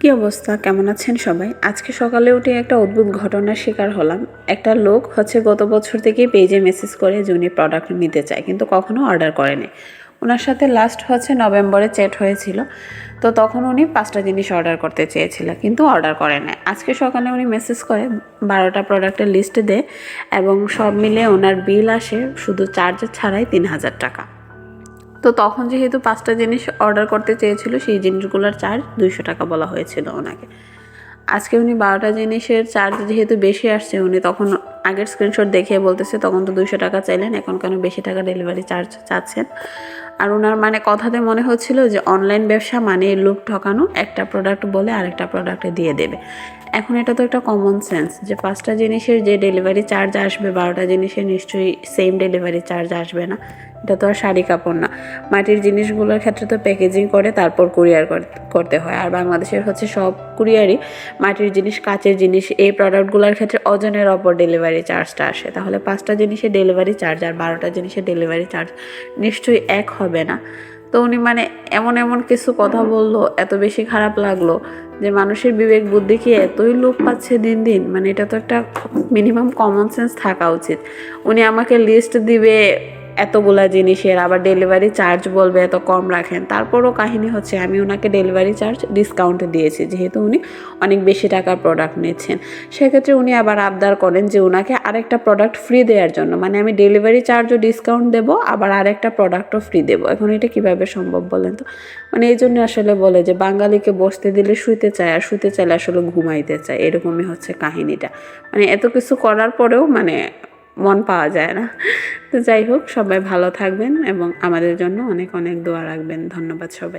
কি অবস্থা, কেমন আছেন সবাই? আজকে সকালে উঠে একটা অদ্ভুত ঘটনার শিকার হলাম। একটা লোক গত বছর থেকেই পেজে মেসেজ করে যে উনি প্রোডাক্ট নিতে চায়, কিন্তু কখনো অর্ডার করেনি। ওনার সাথে লাস্ট নভেম্বরে চ্যাট হয়েছিল। তো তখন উনি 5টা জিনিস অর্ডার করতে চেয়েছিল, কিন্তু অর্ডার করে নাই। আজকে সকালে উনি মেসেজ করে 12টা প্রোডাক্টের লিস্ট দেয় এবং সব মিলে ওনার বিল আসে শুধু চার্জ ছাড়াই 3000 টাকা। তো তখন যেহেতু 5টা জিনিস অর্ডার করতে চেয়েছিল, সেই জিনিসগুলোর চার্জ 200 টাকা বলা হয়েছিল ওনাকে। আজকে উনি 12টা জিনিসের চার্জ যেহেতু বেশি আসছে, উনি তখন আগের স্ক্রিনশট দেখিয়ে বলতেছে তখন তো 200 টাকা চাইলেন, এখন কেন বেশি টাকা ডেলিভারি চার্জ চাচ্ছেন। আর ওনার কথাতে মনে হচ্ছিল যে অনলাইন ব্যবসা মানে লোক ঠকানো, একটা প্রোডাক্ট বলে আরেকটা প্রোডাক্টে দিয়ে দেবে। এখন এটা তো একটা কমন সেন্স যে 5টা জিনিসের যে ডেলিভারি চার্জ আসবে, 12টা জিনিসের নিশ্চয়ই সেম ডেলিভারি চার্জ আসবে না। এটা তো আর শাড়ি কাপড় না। মাটির জিনিসগুলোর ক্ষেত্রে তো প্যাকেজিং করে তারপর কুরিয়ার করতে হয়, আর বাংলাদেশের সব কুরিয়ারই মাটির জিনিস, কাচের জিনিস, এই প্রোডাক্টগুলোর ক্ষেত্রে ওজনের ওপর ডেলিভারি চার্জটা আসে। তাহলে 5টা জিনিসের ডেলিভারি চার্জ আর 12টা জিনিসের ডেলিভারি চার্জ নিশ্চয়ই এক হবে না। তো উনি এমন এমন কিছু কথা বললো, এত বেশি খারাপ লাগলো যে মানুষের বিবেক বুদ্ধি কি এতই লোপ পাচ্ছে দিন দিন। এটা তো একটা মিনিমাম কমন সেন্স থাকা উচিত। উনি আমাকে লিস্ট দিবে এতগুলা জিনিসের, আবার ডেলিভারি চার্জ বলবে এত কম রাখেন। তারপরও কাহিনী আমি ওনাকে ডেলিভারি চার্জ ডিসকাউন্টে দিয়েছি, যেহেতু উনি অনেক বেশি টাকার প্রোডাক্ট নিচ্ছেন। সেক্ষেত্রে উনি আবার আবদার করেন যে ওনাকে আরেকটা প্রোডাক্ট ফ্রি দেওয়ার জন্য, আমি ডেলিভারি চার্জও ডিসকাউন্ট দেবো, আবার আরেকটা প্রোডাক্টও ফ্রি দেবো। এখন এটা কিভাবে সম্ভব বলেন তো? এই জন্য আসলে বলে যে বাঙালিকে বসতে দিলে শুইতে চায়, আর শুইতে চাইলে আসলে ঘুমাইতে চায়। এরকমই কাহিনীটা। এত কিছু করার পরেও মন পাওয়া যায় না। তো যাই হোক, সবাই ভালো থাকবেন এবং আমাদের জন্য অনেক অনেক দোয়া রাখবেন। ধন্যবাদ সবাই।